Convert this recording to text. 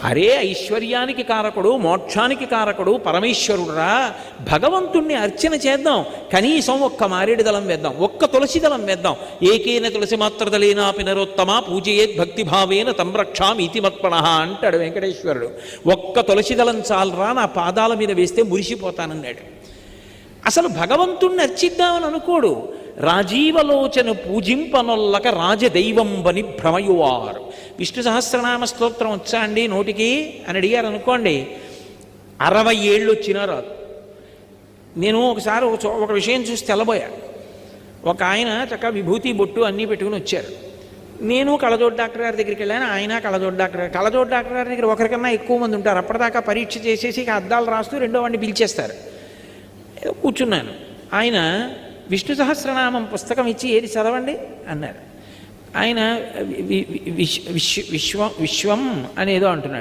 అరే ఐశ్వర్యానికి కారకుడు, మోక్షానికి కారకుడు పరమేశ్వరుడురా, భగవంతుణ్ణి అర్చన చేద్దాం, కనీసం ఒక్క మారేడు దళం వేద్దాం, ఒక్క తులసి దళం వేద్దాం. ఏకేన తులసి మాత్రదలేనా పినరోత్తమ పూజయేత్ భక్తిభావేన తంరక్షామి ఇతి మత్పణ అంటాడు వెంకటేశ్వరుడు. ఒక్క తులసి దళం చాలరా నా పాదాల మీద వేస్తే మురిసిపోతానన్నాడు. అసలు భగవంతుణ్ణి అర్చిద్దామని అనుకోడు. రాజీవలోచన పూజింపనొల్లక రాజదైవంబని భ్రమయువారు. విష్ణు సహస్రనామ స్తోత్రం వచ్చా అండి నోటికి అని అడిగారు అనుకోండి, 60 ఏళ్ళు వచ్చినా రాదు. నేను ఒకసారి ఒక విషయం చూసి తెల్లబోయా. ఒక ఆయన చక్కగా విభూతి బొట్టు అన్నీ పెట్టుకుని వచ్చారు. నేను కళ్ళజోడు డాక్టర్ గారి దగ్గరికి వెళ్ళాను, ఆయన కళ్ళజోడు డాక్టర్ గారి దగ్గర ఒకరికన్నా ఎక్కువ మంది ఉంటారు. అప్పటిదాకా పరీక్ష చేసేసి అద్దాలు రాస్తూ రెండో వాడిని పిలిచేస్తారు. కూర్చున్నాను. ఆయన విష్ణు సహస్రనామం పుస్తకం ఇచ్చి ఏది చదవండి అన్నారు. ఆయన విశ్వం అనేదో అంటున్నాడు.